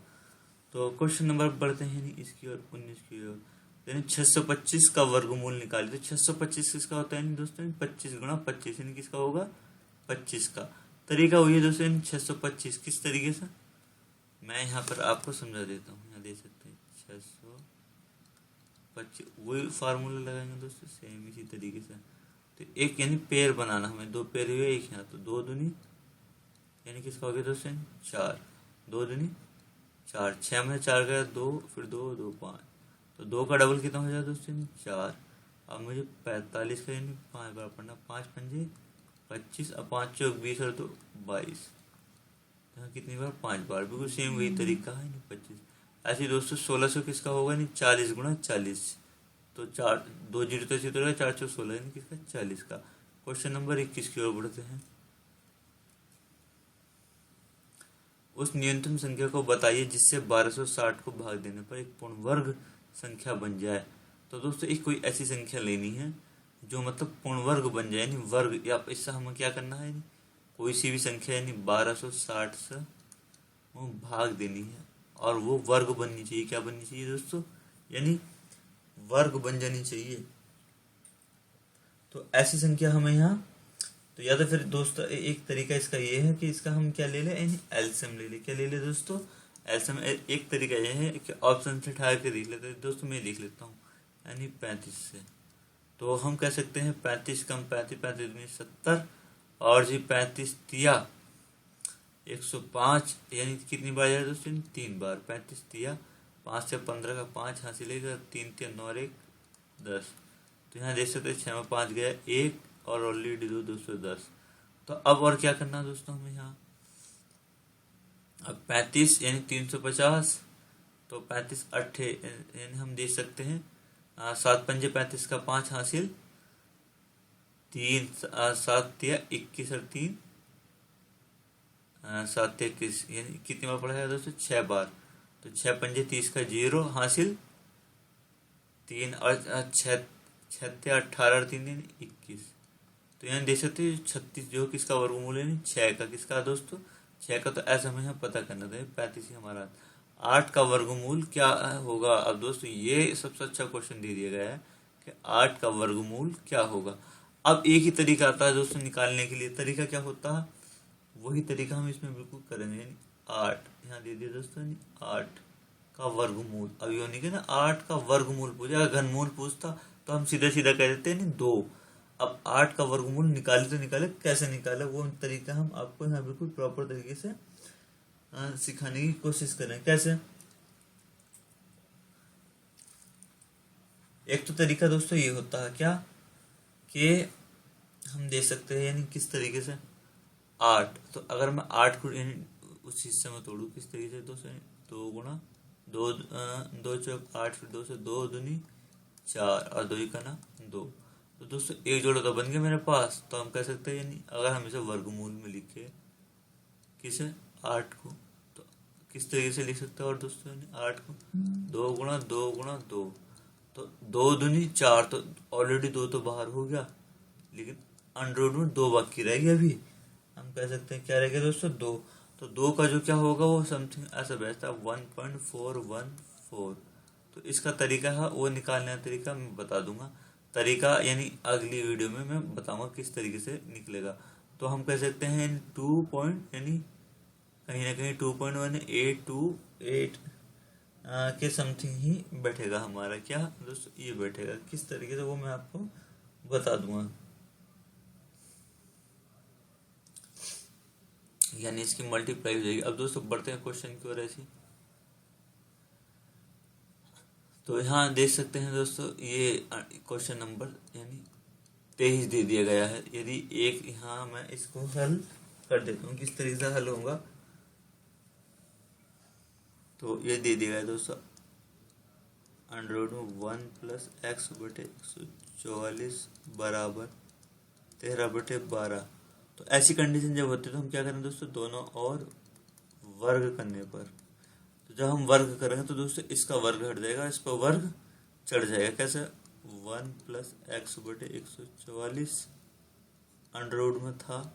Speaker 1: तो क्वेश्चन नंबर बढ़ते हैं यानी इसकी ओर 19 की ओर यानी 625 का वर्गमूल निकालिए। तो 625 किसका होता है यानी दोस्तों 25 गुणा 25 यानी किसका होगा 25 का। तरीका वही है दोस्तों, 625। किस तरीके से, मैं यहाँ पर आपको समझा देता हूँ। यहाँ दे सकते हैं 625, वही फार्मूला लगाएंगे दोस्तों सेम इसी तरीके से। तो एक यानी पेयर बनाना हमें, दो पेयर हुए एक यहाँ, तो दो दूनी यानी किसका हो गया दोस्तों, 4, दो दूनी 4, 6 में 4 गया 2, फिर 2 2 5, तो 2 का डबल कितना हो जाएगा दोस्तों, 4। अब मुझे 45 का यानी 5 बार पढ़ना, 5 पंजे 25, अब 5 चौक 20 और 2 22, यहाँ कितनी बार, 5 बार। बिल्कुल सेम वही तरीका है, 25। ऐसे ही दोस्तों 1600 किसका होगा, नहीं 40 गुणा 40, तो 4 2 जीरो तो इसी तरह 4 चौक 16 यानी किसका, 40 का। क्वेश्चन नंबर 21 की ओर बढ़ते हैं। उस न्यूनतम संख्या को बताइए जिससे 1260 को भाग देने पर एक पूर्ण वर्ग संख्या बन जाए। तो दोस्तों एक कोई ऐसी संख्या लेनी है जो मतलब पूर्ण वर्ग बन जाए, यानी वर्ग, या इससे हमें क्या करना है, कोई सी भी संख्या यानी 1260 से वो भाग देनी है और वो वर्ग बननी चाहिए। क्या बननी चाहिए दोस्तों, यानी वर्ग बन जानी चाहिए। तो ऐसी संख्या हमें यहाँ, तो या तो फिर दोस्तों एक तरीका इसका ये है कि इसका हम क्या ले लें, यानी एलसीएम ले लें। क्या ले लें दोस्तों, एलसीएम। एक तरीका ये है कि ऑप्शन से उठा के देख लेते हैं दोस्तों, मैं लिख लेता हूँ, यानी 35 से। तो हम कह सकते हैं 35 कम 35, 35 दूनी 70, और जी 35 तिया 105, यानी कितनी बार जाए दोस्तों, 3 बार। 35 तिया 5 से 15 का 5 हासिलेगा, 3 तिया 9 और 1 10। तो यहाँ देख सकते हैं 6 में 5 गया 1, और ऑलरेडी 210। तो अब और क्या करना है दोस्तों हमें यहाँ, अब 35 यानी 350, तो 35 अट्ठे यानी हम देख सकते हैं 7 पंजे 35 का 5 हासिल, 3 7 तिया 21 और 3 7 तिया 21, यानी कितनी बार पढ़ा है दोस्तों, 6 बार। तो 6 पंजे 30 का 0 हासिल, 3 और 6 तिया 18 और 3 यानी 21। तो यहाँ देख सकते हैं 36 जो किसका वर्गमूल है, 6 का। किसका दोस्तों, 6 का। तो ऐसा हमें यहाँ पता करना था, 35 ही हमारा। 8 का वर्गमूल क्या होगा। अब दोस्तों ये सबसे अच्छा क्वेश्चन दे दिया गया है कि 8 का वर्गमूल क्या होगा। अब एक ही तरीका आता है दोस्तों निकालने के लिए। तरीका क्या होता है, वही तरीका हम इसमें बिल्कुल करेंगे, यानी 8 यहाँ दे दिया दोस्तों, 8 का वर्गमूल। अब ये नहीं ना 8 का वर्गमूल पूछा, अगर घनमूल पूछता तो हम सीधा सीधा कह देते हैं 2। अब 8 का वर्गमूल निकाले तो निकाले, कैसे निकाले वो तरीका हम आपको यहाँ बिल्कुल प्रॉपर तरीके से सिखाने की कोशिश करें। कैसे, एक तो तरीका दोस्तों ये होता है क्या कि हम दे सकते हैं, यानी किस तरीके से 8, तो अगर मैं 8 को यानी उस हिस्से में तोड़ू किस तरीके से दोस्तों, 2 गुणा 2 2 चौक 8, फिर 2 से 2 दूनी 4 और 2 का ना 2। तो दोस्तों एक जोड़ा तो बन गया मेरे पास। तो हम कह सकते हैं, यानी अगर हम इसे वर्गमूल में लिखे किसे 8 को, तो किस तरीके से लिख सकते हैं, और दोस्तों यानी 8 को 2 गुणा 2 गुणा 2, तो 2 दूनी 4, तो ऑलरेडी 2 तो बाहर हो गया, लेकिन अंडर में 2 बाकी रह गया। अभी हम कह सकते हैं क्या रह गया दोस्तों, 2। तो 2 का जो क्या होगा वो समथिंग ऐसा बैठता है 1.414। तो इसका तरीका है वो निकालने का तरीका मैं बता दूंगा। तरीका यानी अगली वीडियो में मैं बताऊंगा किस तरीके से निकलेगा। तो हम कह सकते हैं 2 पॉइंट यानी कहीं ना कहीं 2.1828 के समथिंग ही बैठेगा हमारा। क्या दोस्तों, ये बैठेगा किस तरीके से वो मैं आपको बता दूंगा, यानी इसकी मल्टीप्लाई हो जाएगी। अब दोस्तों बढ़ते हैं क्वेश्चन की ओर ऐसी। तो यहाँ देख सकते हैं दोस्तों ये क्वेश्चन नंबर यानी 23 दे दिया गया है। यदि एक यहाँ मैं इसको हल कर देता हूँ, किस तरीके से हल होगा, तो ये दे दिया गया है दोस्तों अंडर रूट में 1 प्लस एक्स बटे 144 बराबर 13/12। तो ऐसी कंडीशन जब होती है तो हम क्या करें दोस्तों, दोनों और वर्ग करने पर, तो जब हम वर्ग करेंगे तो दोस्तों इसका वर्ग हट जाएगा, इस पर वर्ग चढ़ जाएगा। कैसे, 1 प्लस एक्स बटे 144 अंडर रूट में था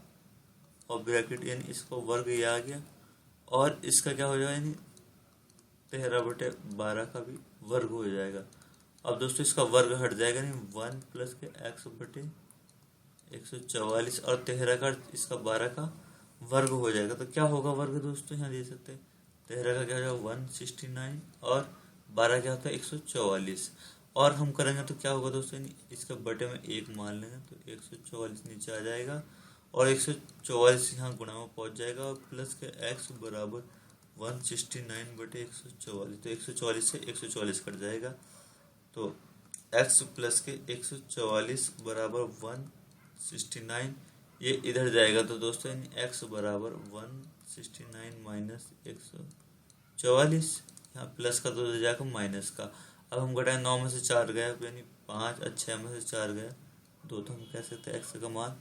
Speaker 1: और ब्रैकेट यानी इसका वर्ग ये आ गया, और इसका क्या हो जाएगा यानी 13/12 का भी वर्ग हो जाएगा। अब दोस्तों इसका वर्ग हट जाएगा, नहीं 1 प्लस के एक्स बटे 144 और 13 का इसका 12 का वर्ग हो जाएगा। तो क्या होगा वर्ग दोस्तों, यहाँ दे सकते हैं 13 का क्या हो जाएगा 169 और 12 क्या होता है 144। और हम करेंगे तो क्या होगा दोस्तों, इसके बटे में 1 मान लेंगे तो 144 नीचे आ जाएगा और 144 यहाँ गुणा में पहुंच जाएगा और प्लस के x बराबर 169 बटे 144। तो 144 से 144 कट जाएगा तो x प्लस के 144 बराबर 169, ये इधर जाएगा तो दोस्तों x बराबर 169 माइनस 144, यहाँ प्लस का तो हो जाएगा माइनस का। अब हम घटाएं 9 में से 4 गया यानी 5 और 6 में से 4 गया 2, तो हम कह सकते हैं x का मान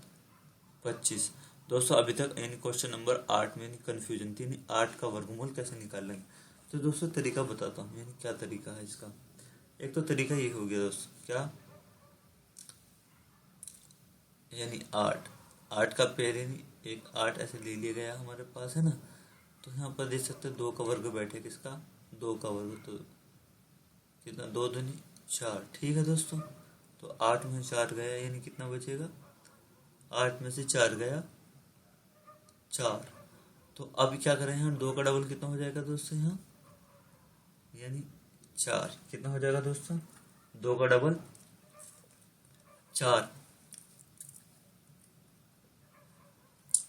Speaker 1: 25। दोस्तों अभी तक यानी क्वेश्चन नंबर 8 में कंफ्यूजन थी, यानी 8 का वर्गमूल कैसे निकालेंगे। तो दोस्तों तरीका बताता हूँ, यानी क्या तरीका है इसका। एक तो तरीका ये हो गया दोस्तों, क्या यानी 8 का पेड़ यानी एक 8 ऐसे ले लिया गया हमारे पास है ना। तो यहाँ पर देख सकते हैं 2 का वर्ग बैठे, किसका 2 का वर्ग, तो कितना 2 दूनी 4, ठीक है दोस्तों। तो 8 में 4 गया यानी कितना बचेगा, 8 में से 4 गया 4। तो अब क्या करें, यहाँ 2 का डबल कितना हो जाएगा दोस्तों, यहाँ यानी 4 कितना हो जाएगा दोस्तों, 2 का डबल 4।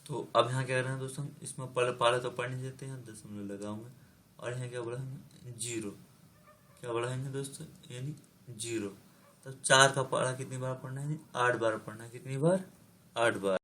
Speaker 1: तो अब यहाँ क्या कर रहे हैं दोस्तों, इसमें पाले तो पढ़ नहीं देते हैं, दशमलव लगाऊंगे और यहाँ क्या बोला हमने 0, क्या बढ़ाएंगे दोस्तों यानी 0। तो 4 का पढ़ा कितनी बार पढ़ना है, 8 बार पढ़ना है, कितनी बार 8 बार।